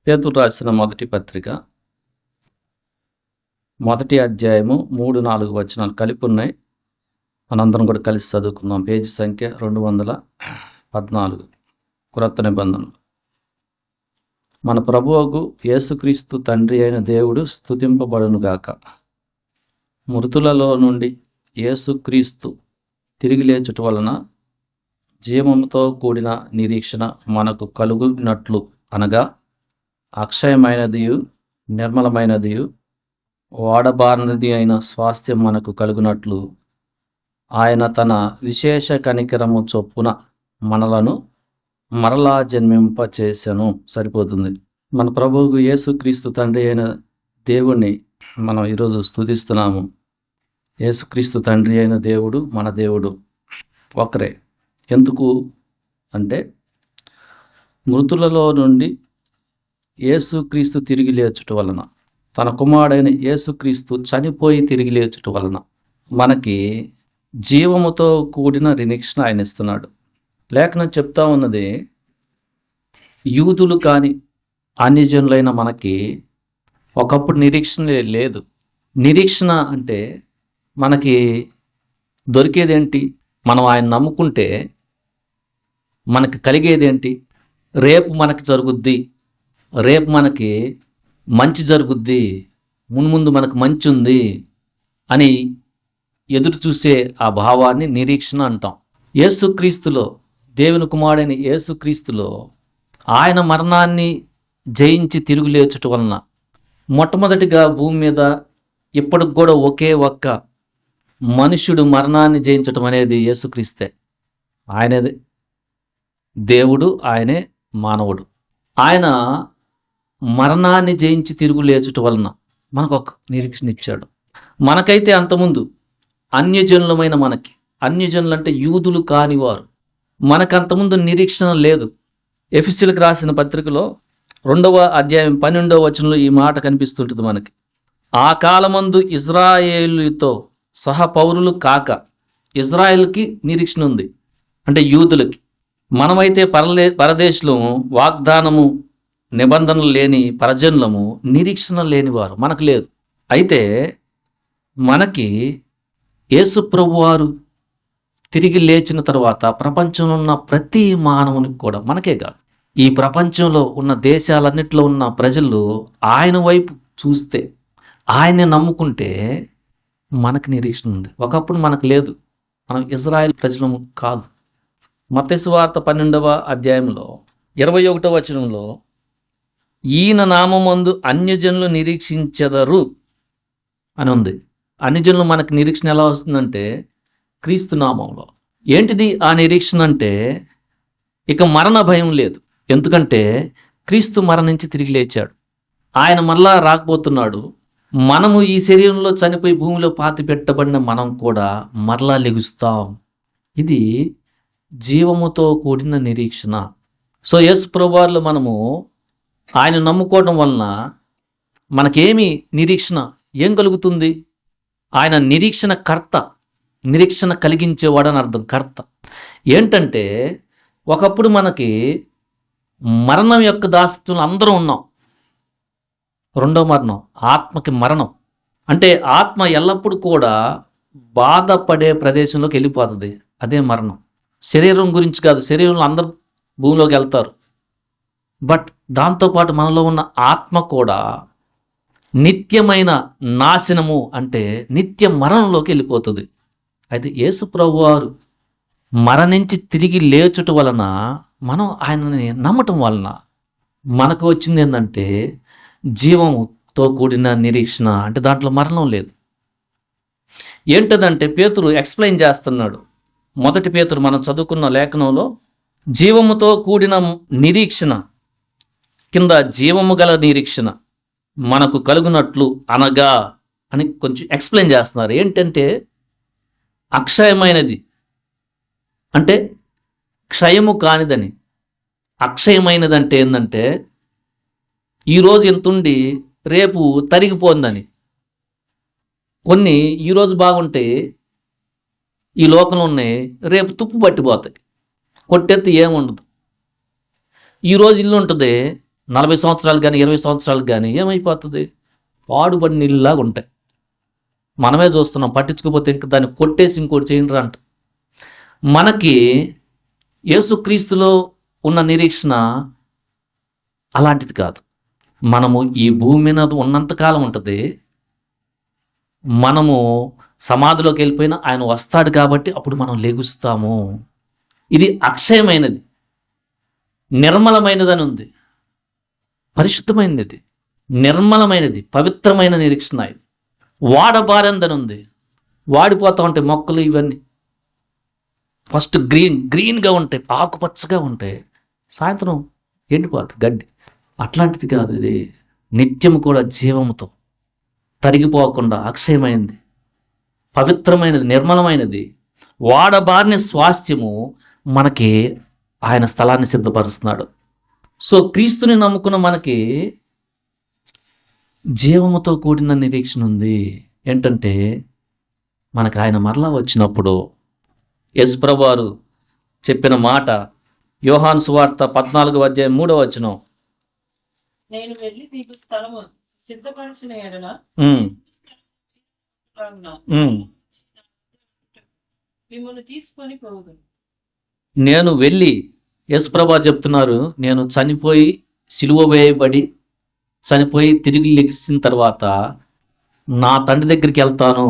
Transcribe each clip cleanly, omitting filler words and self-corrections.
పేతురు రాసిన మొదటి పత్రిక మొదటి అధ్యాయము 3-4 వచనాలు కలిపి ఉన్నాయి. మనందరం కూడా కలిసి చదువుకుందాం. పేజీ సంఖ్య 214 క్రొత్త నిబంధనలు. మన ప్రభువుకు యేసుక్రీస్తు తండ్రి అయిన దేవుడు స్తుతింపబడునుగాక. మృతులలో నుండి యేసుక్రీస్తు తిరిగి లేచుట వలన జీవముతో కూడిన నిరీక్షణ మనకు కలుగునట్లు, అనగా అక్షయమైనదియు నిర్మలమైనదియు వాడబారినది అయిన స్వాస్థ్యం మనకు కలుగునట్లు, ఆయన తన విశేష కనికరము చొప్పున మనలను మరలా జన్మింపచేసెను. సరిపోతుంది. మన ప్రభువుకు యేసుక్రీస్తు తండ్రి అయిన దేవుణ్ణి మనం ఈరోజు స్తుతిస్తున్నాము. యేసుక్రీస్తు తండ్రి అయిన దేవుడు మన దేవుడు ఒకరే. ఎందుకు అంటే మృతులలో నుండి యేసుక్రీస్తు తిరిగి లేచుట వలన, తన కుమారుడైన యేసుక్రీస్తు చనిపోయి తిరిగి లేచుట వలన మనకి జీవముతో కూడిన నిరీక్షణ ఆయన ఇస్తున్నాడు. లేఖనం చెప్తా ఉన్నది, యూదులు కానీ అన్యజనులైన మనకి ఒకప్పుడు నిరీక్షణ లేదు. నిరీక్షణ అంటే మనకి దొరికేదేంటి? మనం ఆయన నమ్ముకుంటే మనకి కలిగేదేంటి? రేపు మనకి జరుగుద్ది, రేపు మనకి మంచి జరుగుద్ది, మున్ముందు మనకు మంచి ఉంది అని ఎదురు చూసే ఆ భావాన్ని నిరీక్షణ అంటాం. యేసుక్రీస్తులో, దేవుని కుమారుడైన యేసుక్రీస్తులో ఆయన మరణాన్ని జయించి తిరుగులేచుట వలన మొట్టమొదటిగా భూమి మీద ఇప్పటికి కూడా ఒకే ఒక్క మనుష్యుడు మరణాన్ని జయించటం అనేది యేసుక్రీస్తే. ఆయనే దేవుడు, ఆయనే మానవుడు. ఆయన మరణాన్ని జయించి తిరుగు లేచుట వలన మనకు ఒక నిరీక్షణ ఇచ్చాడు. మనకైతే అంతకుముందు అన్యజనులమైన మనకి, అన్యజనులు అంటే యూదులు కానివారు, మనకు అంతకుముందు నిరీక్షణ లేదు. ఎఫెసీయులకు రాసిన పత్రికలో 2వ అధ్యాయం 12వ వచనంలో ఈ మాట కనిపిస్తుంటుంది మనకి. ఆ కాలమందు ఇజ్రాయేలుతో సహ పౌరులు కాక, ఇజ్రాయేల్కి నిరీక్షణ ఉంది అంటే యూదులకి. మనమైతే పరదేశులము, వాగ్దానము నిబంధనలు లేని పరజనులము, నిరీక్షణ లేనివారు, మనకు లేదు. అయితే మనకి యేసు ప్రభువారు తిరిగి లేచిన తర్వాత ప్రపంచంలో ఉన్న ప్రతి మానవునికి కూడా, మనకే కాదు, ఈ ప్రపంచంలో ఉన్న దేశాలన్నింటిలో ఉన్న ప్రజలు ఆయన వైపు చూస్తే, ఆయన్ని నమ్ముకుంటే మనకు నిరీక్షణ ఉంది. ఒకప్పుడు మనకు లేదు, మనం ఇజ్రాయెల్ ప్రజలము కాదు. మత్తయి సువార్త 12వ అధ్యాయంలో 21వ వచనంలో, ఈయన నామమందు అన్యజనులు నిరీక్షించెదరు అని ఉంది. అన్యజనులు మనకు నిరీక్షణ ఎలా వస్తుందంటే క్రీస్తు నామంలో. ఏంటిది ఆ నిరీక్షణ అంటే, ఇక మరణ భయం లేదు. ఎందుకంటే క్రీస్తు మరణించి తిరిగి లేచాడు, ఆయన మరలా రాకపోతున్నాడు. మనము ఈ శరీరంలో చనిపోయి భూమిలో పాతి పెట్టబడిన మనం కూడా మరలా లెగుస్తాం. ఇది జీవముతో కూడిన నిరీక్షణ. సో యేసు ప్రభువారిలో మనము ఆయన నమ్ముకోవడం వలన మనకేమి నిరీక్షణ ఏం కలుగుతుంది? ఆయన నిరీక్షణ కర్త, నిరీక్షణ కలిగించేవాడని అర్థం. కర్త ఏంటంటే, ఒకప్పుడు మనకి మరణం యొక్క దాసత్వంలో అందరం ఉన్నాం. రెండో మరణం, ఆత్మకి మరణం. అంటే ఆత్మ ఎల్లప్పుడూ కూడా బాధపడే ప్రదేశంలోకి వెళ్ళిపోతుంది. అదే మరణం. శరీరం గురించి కాదు, శరీరంలో అందరూ భూమిలోకి వెళ్తారు. బట్ దాంతోపాటు మనలో ఉన్న ఆత్మ కూడా నిత్యమైన నాశనము, అంటే నిత్య మరణంలోకి వెళ్ళిపోతుంది. అయితే యేసు ప్రభువారు మరణించి తిరిగి లేచుట వలన, మనం ఆయనని నమ్మటం వలన మనకు వచ్చింది ఏంటంటే జీవముతో కూడిన నిరీక్షణ. అంటే దాంట్లో మరణం లేదు. ఏంటదంటే పేతురు ఎక్స్ప్లెయిన్ చేస్తున్నాడు. మొదటి పేతురు మనం చదువుకున్న లేఖనంలో జీవముతో కూడిన నిరీక్షణ కింద జీవము గల నిరీక్షణ మనకు కలుగునట్లు, అనగా అని కొంచెం ఎక్స్ప్లెయిన్ చేస్తున్నారు. ఏంటంటే అక్షయమైనది అంటే క్షయము కానిదని, అక్షయమైనది అంటే ఏంటంటే ఈరోజు ఎంతుండి రేపు తరిగిపోందని. కొన్ని ఈరోజు బాగుంటే ఈ లోకంలో ఉన్నాయి, రేపు తుప్పు పట్టిపోతాయి, కొట్టెత్తి ఏముండదు. ఈరోజు ఇల్లు ఉంటుంది, 40 సంవత్సరాలు కానీ 20 సంవత్సరాలు కానీ ఏమైపోతుంది? పాడుబడి నీళ్ళలాగా ఉంటాయి. మనమే చూస్తున్నాం, పట్టించుకోకపోతే ఇంక దాన్ని కొట్టేసి ఇంకోటి చేయండి అంట. మనకి యేసుక్రీస్తులో ఉన్న నిరీక్షణ అలాంటిది కాదు. మనము ఈ భూమి మీద ఉన్నంతకాలం ఉంటుంది. మనము సమాధిలోకి వెళ్ళిపోయినా ఆయన వస్తాడు కాబట్టి అప్పుడు మనం లెగుస్తాము. ఇది అక్షయమైనది, నిర్మలమైనదని ఉంది, పరిశుద్ధమైనది, ఇది నిర్మలమైనది, పవిత్రమైన నిరీక్షణ. ఇది వాడబారందని ఉంది. వాడిపోతూ ఉంటాయి మొక్కలు, ఇవన్నీ ఫస్ట్ గ్రీన్గా ఉంటాయి, ఆకుపచ్చగా ఉంటాయి, సాయంత్రం ఎండిపోతుంది గడ్డి. అట్లాంటిది కాదు, ఇది నిత్యము కూడా జీవముతో తరిగిపోకుండా అక్షయమైనది, పవిత్రమైనది, నిర్మలమైనది, వాడబారిన స్వాస్థ్యము మనకి ఆయన స్థలాన్ని సిద్ధపరుస్తున్నాడు. సో క్రీస్తుని నమ్ముకున్న మనకి జీవముతో కూడిన నిరీక్షణ ఉంది. ఏంటంటే మనకు ఆయన మరలా వచ్చినప్పుడు యేసుప్రభువు వారు చెప్పిన మాట యోహాను సువార్త 14:3 నేను వెళ్ళి మీకు స్థలము సిద్ధపరిచిన ఎడల మిమ్మల్ని తీసుకొని పోవుదును. నేను వెళ్ళి, యేసుప్రభువు వారు చెప్తున్నారు, నేను చనిపోయి సిలువ వేయబడి చనిపోయి తిరిగి లెగిసిన తర్వాత నా తండ్రి దగ్గరికి వెళ్తాను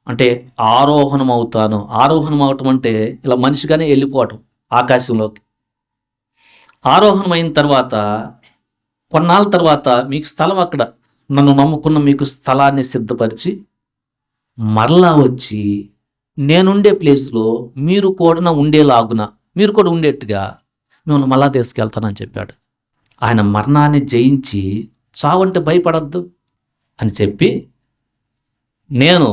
అంటే ఆరోహణం అవుతాను. ఆరోహణం అవటం అంటే ఇలా మనిషిగానే వెళ్ళిపోవటం ఆకాశంలోకి. ఆరోహణం అయిన తర్వాత కొన్నాళ్ళ తర్వాత మీకు స్థలం, అక్కడ నన్ను నమ్ముకున్న మీకు స్థలాన్ని సిద్ధపరిచి మరలా వచ్చి నేనుండే ప్లేస్లో మీరు కూడా ఉండేలాగున, మీరు కూడా ఉండేట్టుగా మిమ్మల్ని మళ్ళా తీసుకెళ్తానని చెప్పాడు. ఆయన మరణాన్ని జయించి చావంటే భయపడద్దు అని చెప్పి, నేను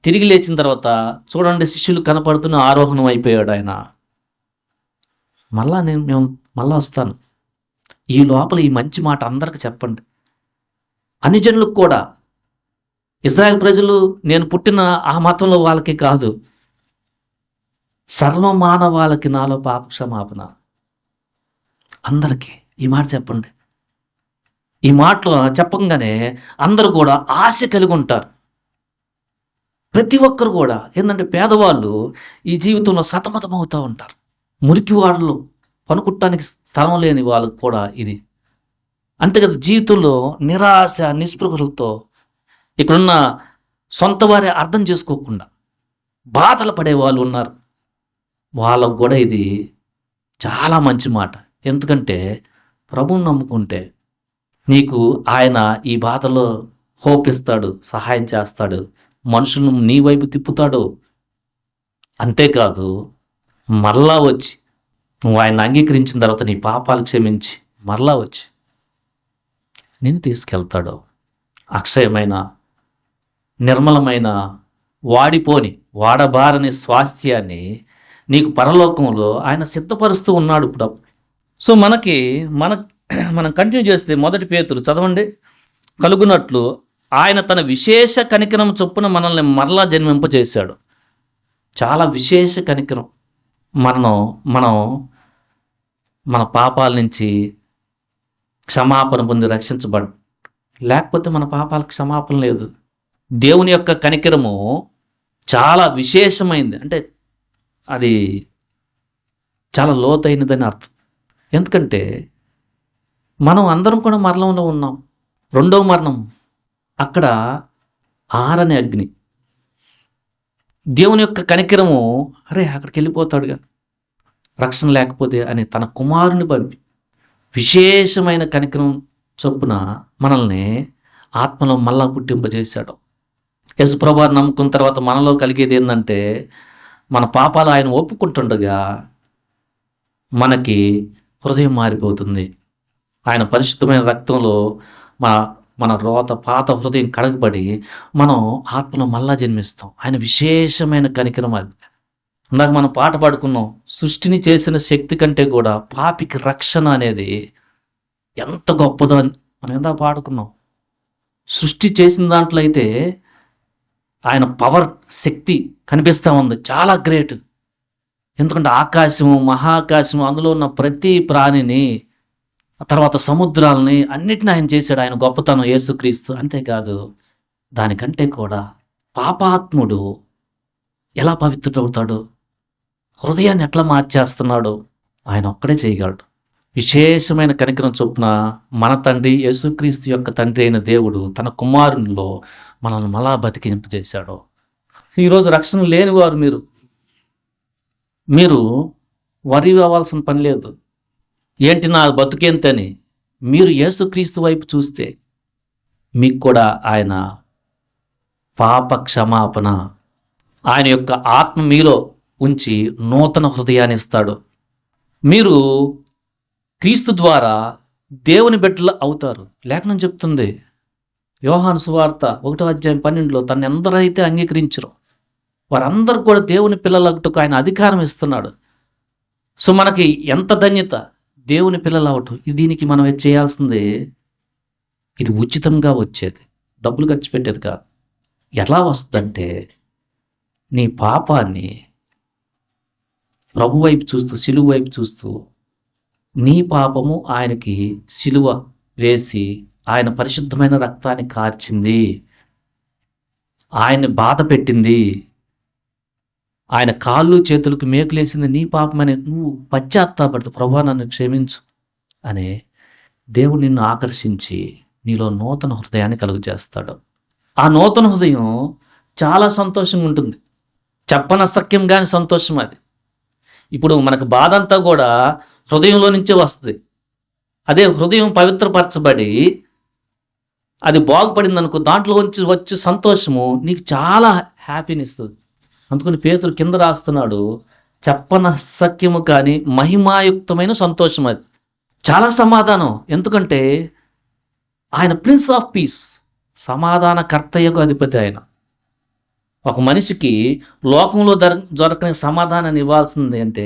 తిరిగి లేచిన తర్వాత చూడండి శిష్యులు కనపడుతున్న ఆరోహణం అయిపోయాడు ఆయన. మేము మళ్ళా వస్తాను. ఈ లోపల ఈ మంచి మాట అందరికి చెప్పండి. అన్ని జనులకు కూడా, ఇజ్రాయెల్ ప్రజలు నేను పుట్టిన ఆ మతంలో వాళ్ళకి కాదు, సర్వమానవాళకి నాలో పాప క్షమాపణ. అందరికీ ఈ మాట చెప్పండి. ఈ మాటలు చెప్పంగానే అందరూ కూడా ఆశ కలిగి ఉంటారు. ప్రతి ఒక్కరు కూడా ఏంటంటే పేదవాళ్ళు ఈ జీవితంలో సతమతం అవుతూ ఉంటారు. మురికి వాడలు, పనుకుట్టానికి స్థలం లేని వాళ్ళకు కూడా ఇది అంతే కదా. జీవితంలో నిరాశ నిస్పృహలతో ఇక్కడున్న సొంత వారే అర్థం చేసుకోకుండా బాధలు పడే వాళ్ళు ఉన్నారు. వాళ్ళకు కూడా ఇది చాలా మంచి మాట. ఎందుకంటే ప్రభువుని నమ్ముకుంటే నీకు ఆయన ఈ బాధలో హోప్ ఇస్తాడు, సహాయం చేస్తాడు, మనుషులను నీ వైపు తిప్పుతాడు. అంతేకాదు మరలా వచ్చి నువ్వు ఆయన అంగీకరించిన తర్వాత నీ పాపాలు క్షమించి మరలా వచ్చి నిన్ను తీసుకెళ్తాడు. అక్షయమైన, నిర్మలమైన, వాడబారని స్వాస్థ్యాన్ని నీకు పరలోకంలో ఆయన సిద్ధపరుస్తూ ఉన్నాడు ఇప్పుడు. సో మనం కంటిన్యూ చేస్తే 1 పేతురు చదవండి. కలుగునట్లు ఆయన తన విశేష కనికరం చొప్పున మనల్ని మరలా జన్మింపజేశాడు. చాలా విశేష కనికరం. మనం మన పాపాల నుంచి క్షమాపణ పొంది రక్షించబడ, లేకపోతే మన పాపాలకు క్షమాపణ లేదు. దేవుని యొక్క కనికరము చాలా విశేషమైంది, అంటే అది చాలా లోతైనదని అర్థం. ఎందుకంటే మనం అందరం కూడా మరణంలో ఉన్నాం. రెండవ మరణం, అక్కడ ఆరని అగ్ని. దేవుని యొక్క కనికరము, అరే అక్కడికి వెళ్ళిపోతాడుగా రక్షణ లేకపోతే అని తన కుమారుని పంపి విశేషమైన కనికరం చొప్పున మనల్ని ఆత్మలో మళ్ళా పుట్టింపజేశాడు. యేసుప్రభువుని నమ్ముకున్న తర్వాత మనలో కలిగేది ఏంటంటే, మన పాపాలు ఆయన ఒప్పుకుంటుండగా మనకి హృదయం మారిపోతుంది. ఆయన పరిశుద్ధమైన రక్తంలో మన పాత హృదయం కడగబడి మనం ఆత్మలో మళ్ళా జన్మిస్తాం. ఆయన విశేషమైన కనికరం అది. ఇందాక మనం పాట పాడుకున్నాం, సృష్టిని చేసిన శక్తి కంటే కూడా పాపికి రక్షణ అనేది ఎంత గొప్పదో అని మనం ఎంత పాడుకున్నాం. సృష్టి చేసిన దాంట్లో అయితే ఆయన పవర్, శక్తి కనిపిస్తూ ఉంది, చాలా గ్రేట్. ఎందుకంటే ఆకాశము, మహాకాశము, అందులో ఉన్న ప్రతి ప్రాణిని ఆ తర్వాత సముద్రాలని అన్నిటిని ఆయన చేశాడు. ఆయన గొప్పతనం యేసుక్రీస్తు. అంతేకాదు దానికంటే కూడా పాపాత్ముడు ఎలా పవిత్రుడవుతాడు, హృదయాన్ని ఎట్లా మార్చేస్తున్నాడు, ఆయన ఒక్కడే చేయగలడు. విశేషమైన కనికరం చొప్పున మన తండ్రి యేసుక్రీస్తు యొక్క తండ్రి అయిన దేవుడు తన కుమారునిలో మనల్ని మళ్ళా బతికింపజేశాడు. ఈరోజు రక్షణ లేని వారు మీరు వరి అవ్వాల్సిన పని లేదు. ఏంటి నా బతుకేంతని మీరు యేసుక్రీస్తు వైపు చూస్తే మీకు కూడా ఆయన పాప క్షమాపణ, ఆయన యొక్క ఆత్మ మీలో ఉంచి నూతన హృదయాన్ని ఇస్తాడు. మీరు క్రీస్తు ద్వారా దేవుని బిడ్డలు అవుతారు. లేఖనం చెప్తుంది, యోహాను సువార్త 1:12 తను ఎందరైతే అంగీకరించరో వారందరూ కూడా దేవుని పిల్లలగుటకు ఆయన అధికారం ఇస్తున్నాడు. సో మనకి ఎంత ధన్యత, దేవుని పిల్లలు అవటం. దీనికి మనం చేయాల్సింది, ఇది ఉచితంగా వచ్చేది, డబ్బులు ఖర్చు పెట్టేది కాదు. ఎలా వస్తుందంటే నీ పాపాన్ని ప్రభు వైపు చూస్తూ, సిలువ వైపు చూస్తూ, నీ పాపము ఆయనకి సిలువ వేసి ఆయన పరిశుద్ధమైన రక్తాన్ని కార్చింది, ఆయన్ని బాధ పెట్టింది, ఆయన కాళ్ళు చేతులకు మేకులేసింది నీ పాపమని నువ్వు పశ్చాత్తాపడుతూ ప్రభువా నన్ను క్షమించు అని దేవుడు నిన్ను ఆకర్షించి నీలో నూతన హృదయాన్ని కలుగు చేస్తాడు. ఆ నూతన హృదయం చాలా సంతోషంగా ఉంటుంది, చెప్పనసక్యం కాని సంతోషం అది. ఇప్పుడు మనకు బాధ అంతా కూడా హృదయంలో నుంచే వస్తుంది. అదే హృదయం పవిత్రపరచబడి అది బాగుపడింది అనుకో, దాంట్లో వచ్చే సంతోషము నీకు చాలా హ్యాపీని ఇస్తుంది. అందుకని పేతురు కింద రాస్తున్నాడు, చెప్పనసక్యము కానీ మహిమాయుక్తమైన సంతోషం అది, చాలా సమాధానం. ఎందుకంటే ఆయన ప్రిన్స్ ఆఫ్ పీస్, సమాధాన కర్తయ్యకు అధిపతి ఆయన. ఒక మనిషికి లోకంలో దొరకని సమాధానాన్ని ఇవ్వాల్సింది అంటే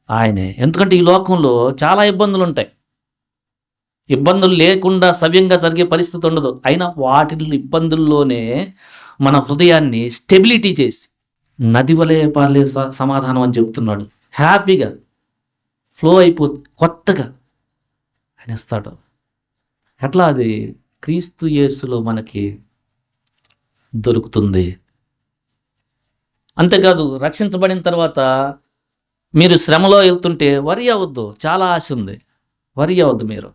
ఆయనే. ఎందుకంటే ఈ లోకంలో చాలా ఇబ్బందులు ఉంటాయి, ఇబ్బందులు లేకుండా సవ్యంగా జరిగే పరిస్థితి ఉండదు. అయినా వాటి ఇబ్బందుల్లోనే మన హృదయాన్ని స్టెబిలిటీ చేసి నది వలె పాలే సమాధానం అని చెప్తున్నాడు. హ్యాపీగా ఫ్లో అయిపోతుంది, కొత్తగా ఆయన ఇస్తాడు. ఎట్లా అది క్రీస్తు యేసులో మనకి దొరుకుతుంది. అంతేకాదు రక్షించబడిన తర్వాత మీరు శ్రమలో వెళ్తుంటే వరి అవ్వద్దు, చాలా ఆశ ఉంది, వరి అవ్వద్దు మీరు.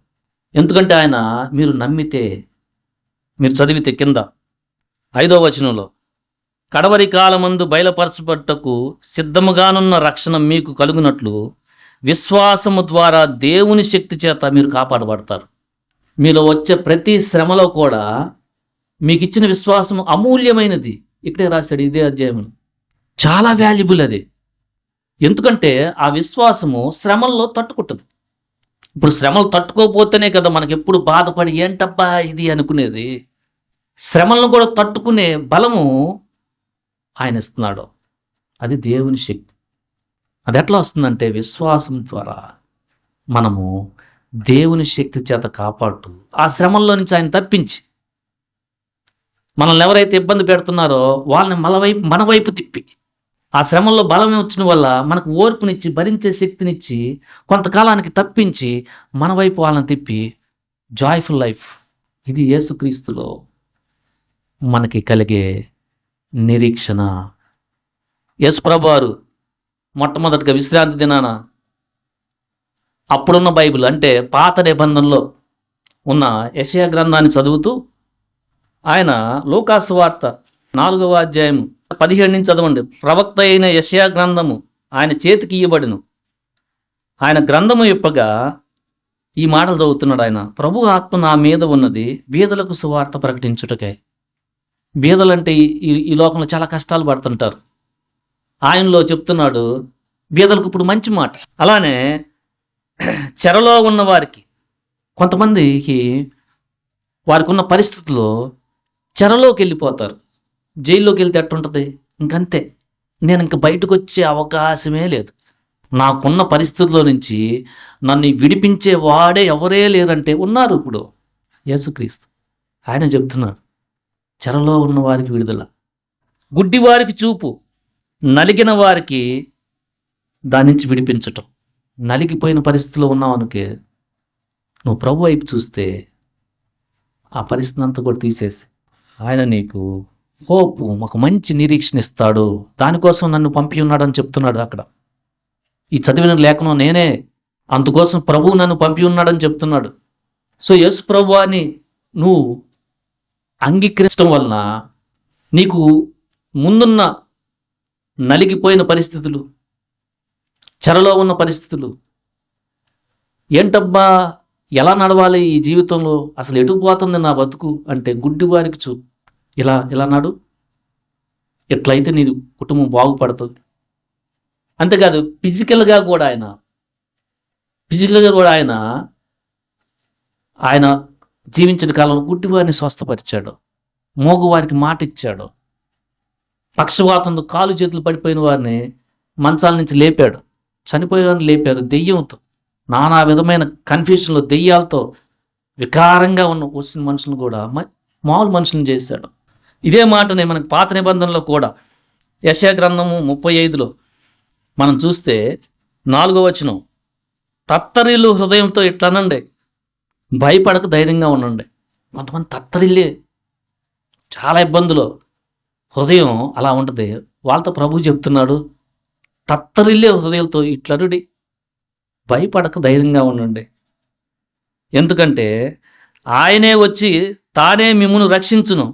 ఎందుకంటే ఆయన మీరు నమ్మితే, మీరు చదివితే కింద 5వ వచనంలో, కడవరి కాలమందు బయలుపరచబట్టకు సిద్ధముగానున్న రక్షణ మీకు కలుగునట్లు విశ్వాసము ద్వారా దేవుని శక్తి చేత మీరు కాపాడబడతారు. మీలో వచ్చే ప్రతి శ్రమలో కూడా మీకు ఇచ్చిన విశ్వాసం అమూల్యమైనది. ఇక్కడే రాశాడు ఇదే అధ్యాయంలో, చాలా వాల్యుబుల్ అది. ఎందుకంటే ఆ విశ్వాసము శ్రమల్లో తట్టుకుంటుంది. ఇప్పుడు శ్రమలు తట్టుకోకపోతేనే కదా మనకి ఎప్పుడు బాధపడి ఏంటబ్బా ఇది అనుకునేది. శ్రమలను కూడా తట్టుకునే బలము ఆయన ఇస్తున్నాడు. అది దేవుని శక్తి. అది ఎట్లా వస్తుందంటే విశ్వాసం ద్వారా మనము దేవుని శక్తి చేత కాపాడుతూ ఆ శ్రమల్లో నుంచి ఆయన తప్పించి, మనల్ని ఎవరైతే ఇబ్బంది పెడుతున్నారో వాళ్ళని మన వైపు తిప్పి, ఆ శ్రమల్లో బలం వచ్చిన వల్ల మనకు ఓర్పునిచ్చి భరించే శక్తినిచ్చి కొంతకాలానికి తప్పించి మన వైపు వాళ్ళని తిప్పి జాయ్ఫుల్ లైఫ్. ఇది యేసుక్రీస్తులో మనకి కలిగే నిరీక్షణ. యేసుప్రభువారు మొట్టమొదటిగా విశ్రాంతి దినాన అప్పుడున్న బైబిల్ అంటే పాత నిబంధనలో ఉన్న యెషయా గ్రంథాన్ని చదువుతూ ఆయన లూకాసు వార్త 4వ అధ్యాయం 17 నుంచి చదవండి. ప్రవక్త అయిన యెషయా గ్రంథము ఆయన చేతికి ఇయ్యబడిను. ఆయన గ్రంథము ఇప్పగా ఈ మాటలు చదువుతున్నాడు ఆయన, ప్రభు ఆత్మ నా మీద ఉన్నది, బీదలకు సువార్త ప్రకటించుటకే. బీదలంటే ఈ లోకంలో చాలా కష్టాలు పడుతుంటారు. ఆయనలో చెప్తున్నాడు బీదలకు ఇప్పుడు మంచి మాట. అలానే చెరలో ఉన్న వారికి, కొంతమందికి వారికి ఉన్న పరిస్థితుల్లో చెరలోకి వెళ్ళిపోతారు. జైల్లోకి వెళ్తే ఎట్టుంటుంది, ఇంకంతే, నేను ఇంక బయటకు వచ్చే అవకాశమే లేదు, నాకున్న పరిస్థితుల్లో నుంచి నన్ను విడిపించే వాడే ఎవరే లేరంటే ఉన్నారు ఇప్పుడు యేసుక్రీస్తు. ఆయన చెప్తున్నాడు చెరలో ఉన్న వారికి విడుదల, గుడ్డి వారికి చూపు, నలిగిన వారికి దాని నుంచి విడిపించటం. నలిగిపోయిన పరిస్థితిలో ఉన్నామనుకే నువ్వు ప్రభు వైపు చూస్తే ఆ పరిస్థితిని అంతా కూడా తీసేసి ఆయన నీకు హోప్, ఒక మంచి నిరీక్షణ ఇస్తాడు. దానికోసం నన్ను పంపి ఉన్నాడని చెప్తున్నాడు అక్కడ. ఈ చదివిన లేఖనం నేనే, అందుకోసం ప్రభువు నన్ను పంపి ఉన్నాడని చెప్తున్నాడు. సో యేసు ప్రభు అని నువ్వు అంగీకరించడం వలన నీకు ముందున్న నలిగిపోయిన పరిస్థితులు, చెరలో ఉన్న పరిస్థితులు, ఏంటబ్బా ఎలా నడవాలి ఈ జీవితంలో, అసలు ఎటు పోతుంది నా బతుకు అంటే గుడ్డివారికి ఇలా ఇలా నడు, ఎట్లయితే నీ కుటుంబం బాగుపడుతుంది. అంతేకాదు ఫిజికల్గా కూడా ఆయన జీవించిన కాలంలో గుడ్డివారిని స్వస్థపరిచాడు, మోగువారికి మాట ఇచ్చాడు, పక్షవాతంతో కాలు చేతులు పడిపోయిన వారిని మంచాల నుంచి లేపాడు, చనిపోయే వారిని లేపారు. దెయ్యంతో నానా విధమైన కన్ఫ్యూషన్లో దెయ్యాలతో వికారంగా వచ్చిన మనుషులను కూడా మామూలు మనుషులను చేశాడు. ఇదే మాటనే మనకు పాత నిబంధనలో కూడా యెషయా గ్రంథము 35లో మనం చూస్తే 4వ వచనం, తత్తరిల్లు హృదయంతో ఇట్లనండి, భయపడక ధైర్యంగా ఉండండి. కొంతమంది తత్తరిల్లే చాలా ఇబ్బందులు, హృదయం అలా ఉంటుంది. వాళ్ళతో ప్రభు చెప్తున్నాడు, తత్తరిల్లే హృదయంతో ఇట్లనుడి, భయపడక ధైర్యంగా ఉండండి. ఎందుకంటే ఆయనే వచ్చి తానే మిమ్మును రక్షించును.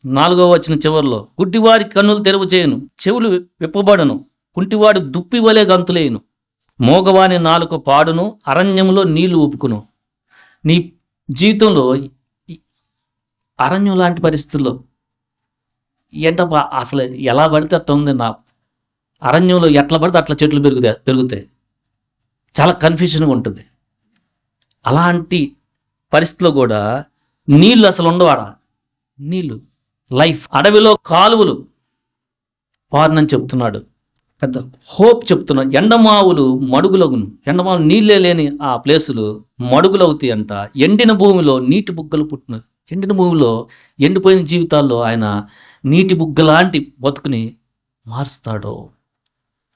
4వ వచనం చివరిలో, గుడ్డివారి కన్నులు తెరువు చేయను, చెవులు విప్పబడును, కుంటివాడు దుప్పి వలె గంతులేయును, మోగవాని నాలుక పాడును, అరణ్యంలో నీళ్లు ఊపుకును. నీ జీవితంలో అరణ్యం లాంటి పరిస్థితుల్లో ఏంటబ్బా అసలు ఎలా పడితే అట్లా ఉంది, నా అరణ్యంలో ఎట్లా పడితే అట్లా చెట్లు పెరుగుతాయి, చాలా కన్ఫ్యూజన్గా ఉంటుంది. అలాంటి పరిస్థితిలో కూడా నీళ్ళు అసలు ఉండవాడా, నీళ్ళు లైఫ్, అడవిలో కాలువలు పారనని చెప్తున్నాడు, పెద్ద హోప్ చెప్తున్నాడు. ఎండమావులు మడుగులగును, ఎండమావులు నీళ్ళే లేని ఆ ప్లేసులు మడుగులవుతాయి అంట. ఎండిన భూమిలో నీటి బుగ్గలు పుట్టిన, ఎండిన భూమిలో ఎండిపోయిన జీవితాల్లో ఆయన నీటి బుగ్గలాంటి బతుకుని మారుస్తాడు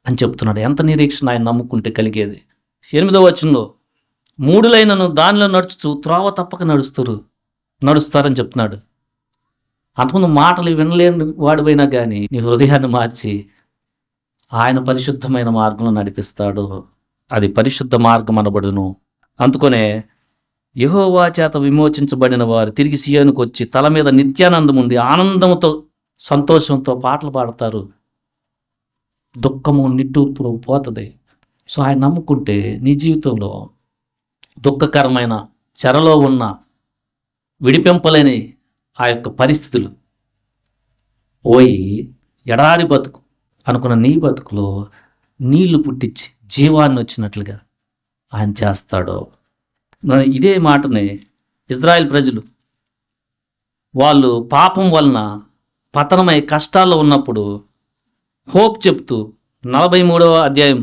అని చెప్తున్నాడు. ఎంత నిరీక్షణ ఆయన నమ్ముకుంటే కలిగేది. 8వ వచనంలో, మూడులైనను దానిలో నడుచుచు త్రోవ తప్పక నడుస్తారని చెప్తున్నాడు. అంతకుముందు మాటలు వినలేని వాడిపోయినా కానీ నీ హృదయాన్ని మార్చి ఆయన పరిశుద్ధమైన మార్గంలో నడిపిస్తాడు. అది పరిశుద్ధ మార్గం అనబడును. అందుకనే యెహోవా చేత విమోచించబడిన వారు తిరిగి సియోనుకు వచ్చి తల మీద నిత్యానందం ఉండి ఆనందంతో సంతోషంతో పాటలు పాడతారు. దుఃఖము నిట్టూర్పు పోతుంది. సో ఆయన నమ్ముకుంటే నీ జీవితంలో దుఃఖకరమైన చెరలో ఉన్న విడిపింపలేని ఆ యొక్క పరిస్థితులు పోయి ఎడారి బతుకు అనుకున్న నీ బతుకులో నీళ్లు పుట్టించి జీవాన్ని వచ్చినట్లుగా ఆయన చేస్తాడు. ఇదే మాటని ఇజ్రాయెల్ ప్రజలు వాళ్ళు పాపం వలన పతనమై కష్టాల్లో ఉన్నప్పుడు హోప్ చెప్తూ 43వ అధ్యాయం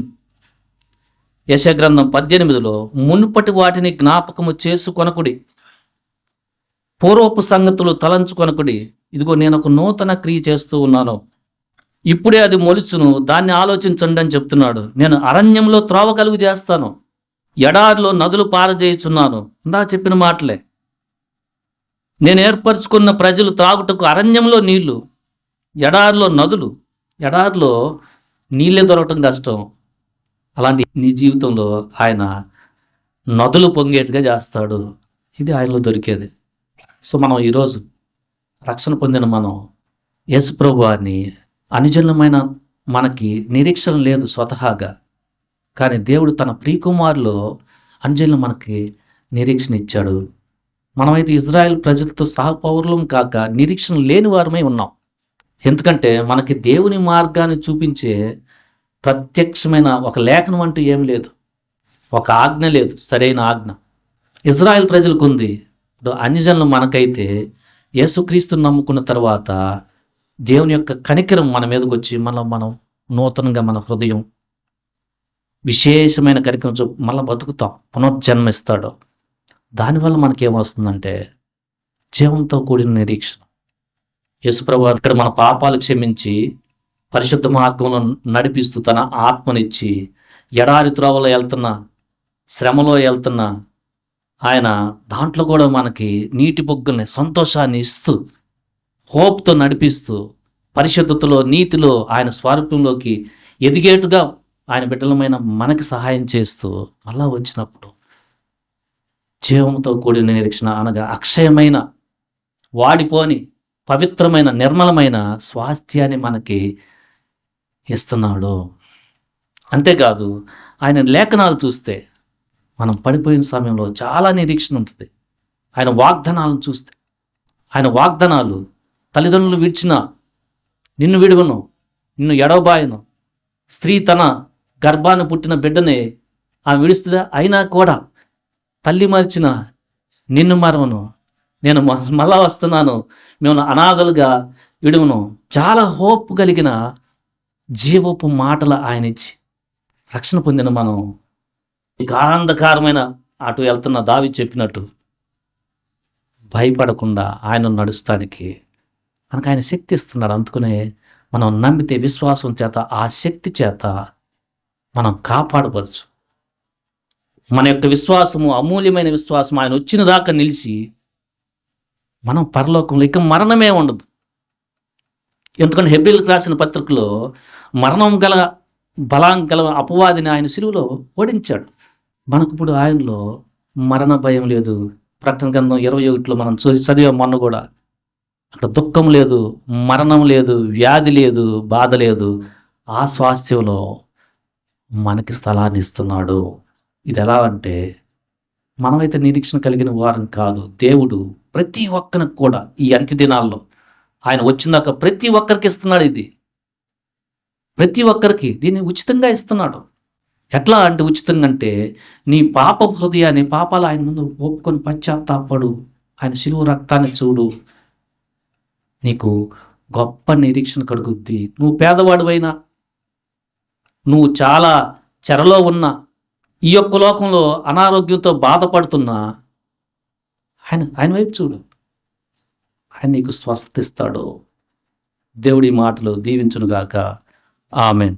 యెషయా గ్రంథం 18లో, మునుపటి వాటిని జ్ఞాపకము చేసుకొనకుడి, పూర్వపు సంగతులు తలంచుకొనకుడి, ఇదిగో నేను ఒక నూతన క్రియ చేస్తూ ఉన్నాను, ఇప్పుడే అది మొలుచును, దాన్ని ఆలోచించండి అని చెప్తున్నాడు. నేను అరణ్యంలో త్రోవ కలుగు చేస్తాను, ఎడారిలో నదులు పారజేయుచున్నాను. ఇందా చెప్పిన మాటలే. నేను ఏర్పరచుకున్న ప్రజలు త్రాగుటకు అరణ్యంలో నీళ్లు, ఎడారిలో నదులు. ఎడారిలో నీళ్ళే దొరకటం కష్టం. అలాంటి నీ జీవితంలో ఆయన నదులు పొంగేట్టుగా చేస్తాడు. ఇది ఆయనలో దొరికేది. సో మనం ఈరోజు రక్షణ పొందిన మనం యేసు ప్రభు వారిని, అనుజనులమైన మనకి నిరీక్షణ లేదు స్వతహాగా, కానీ దేవుడు తన ప్రియకుమారులో అనుజనులు మనకి నిరీక్షణ ఇచ్చాడు. మనమైతే ఇజ్రాయెల్ ప్రజలతో సహపౌరులం కాక నిరీక్షణ లేని వారమై ఉన్నాం. ఎందుకంటే మనకి దేవుని మార్గాన్ని చూపించే ప్రత్యక్షమైన ఒక లేఖనం అంటూ ఏం లేదు, ఒక ఆజ్ఞ లేదు, సరైన ఆజ్ఞ. ఇజ్రాయెల్ ప్రజలకు ఉంది. ఇప్పుడు అన్యజనులు మనకైతే యేసుక్రీస్తుని నమ్ముకున్న తర్వాత దేవుని యొక్క కనికరం మన మీదకి వచ్చి మనం నూతనంగా మన హృదయం విశేషమైన కనికరం మళ్ళీ బతుకుతాం, పునర్జన్మిస్తాడు. దానివల్ల మనకేమొస్తుందంటే జీవంతో కూడిన నిరీక్షణ. యేసుప్రభు ఇక్కడ మన పాపాలు క్షమించి పరిశుద్ధ మార్గంలో నడిపిస్తూ తన ఆత్మనిచ్చి ఎడారి త్రోవలో వెళ్తున్న, శ్రమలో వెళ్తున్న ఆయన దాంట్లో కూడా మనకి నీటి బొగ్గుల్ని సంతోషాన్ని ఇస్తూ హోప్తో నడిపిస్తూ పరిశుద్ధతలో నీతిలో ఆయన స్వారూప్యంలోకి ఎదిగేటుగా ఆయన బిడ్డలమైన మనకి సహాయం చేస్తూ మళ్ళా వచ్చినప్పుడు జీవంతో కూడిన నిరీక్షణ అనగా అక్షయమైన వాడిపోని పవిత్రమైన నిర్మలమైన స్వాస్థ్యాన్ని మనకి ఇస్తున్నాడు. అంతేకాదు ఆయన లేఖనాలు చూస్తే మనం పడిపోయిన సమయంలో చాలా నిరీక్షణ ఉంటుంది. ఆయన వాగ్దానాలను చూస్తే ఆయన వాగ్దానాలు తల్లిదండ్రులు విడిచిన నిన్ను విడువను, నిన్ను ఎడవబాయను, స్త్రీ తన గర్భాన్ని పుట్టిన బిడ్డనే ఆమె విడుస్తుందా, అయినా కూడా తల్లి మరిచిన నిన్ను మరవను, నేను మళ్ళా వస్తున్నాను, మేము అనాథలుగా విడువను. చాలా హోప్ కలిగిన జీవపు మాటలు ఆయన ఇచ్చి రక్షణ పొందిన మనం గాఢాంధకారమైన అటు వెళ్తున్న దావీదు చెప్పినట్టు భయపడకుండా ఆయన నడుస్తానికి మనకు ఆయన శక్తి ఇస్తున్నాడు. అందుకనే మనం నమ్మితే విశ్వాసం చేత ఆ శక్తి చేత మనం కాపాడవచ్చు. మన యొక్క విశ్వాసము అమూల్యమైన విశ్వాసం ఆయన వచ్చిన దాకా నిలిచి మనం పరలోకంలో ఇక మరణమే ఉండదు. ఎందుకంటే హెబ్రీయులకు రాసిన పత్రికలో మరణం గల బలం గల అపవాదిని ఆయన సిలువలో ఓడించాడు. మనకు ఇప్పుడు ఆయనలో మరణ భయం లేదు. ప్రకటన గ్రంథం 21లో మనం చదివే మొన్న కూడా అక్కడ దుఃఖం లేదు, మరణం లేదు, వ్యాధి లేదు, బాధ లేదు. ఆ స్వాస్థ్యంలో మనకి స్థలాన్ని ఇస్తున్నాడు. ఇది ఎలా అంటే మనమైతే నిరీక్షణ కలిగిన వారం కాదు. దేవుడు ప్రతి ఒక్కరికి కూడా ఈ అంత్య దినాల్లో ఆయన వచ్చిందాక ప్రతి ఒక్కరికి ఇస్తున్నాడు. ఇది ప్రతి ఒక్కరికి దీన్ని ఉచితంగా ఇస్తున్నాడు. ఎట్లా అంటే ఉచితంగా అంటే నీ పాప హృదయాన్ని పాపాలు ఆయన ముందు ఒప్పుకొని పశ్చాత్తాపడు, ఆయన శిలువ రక్తాన్ని చూడు, నీకు గొప్ప నిరీక్షణ కలుగుద్ది. నువ్వు పేదవాడివైనా, నువ్వు చాలా చెరలో ఉన్నా, ఈ యొక్క లోకంలో అనారోగ్యంతో బాధపడుతున్నా ఆయన వైపు చూడు, ఆయన నీకు స్వస్థత ఇస్తాడు. దేవుడి మాటలు దీవించునుగాక. ఆమేన్.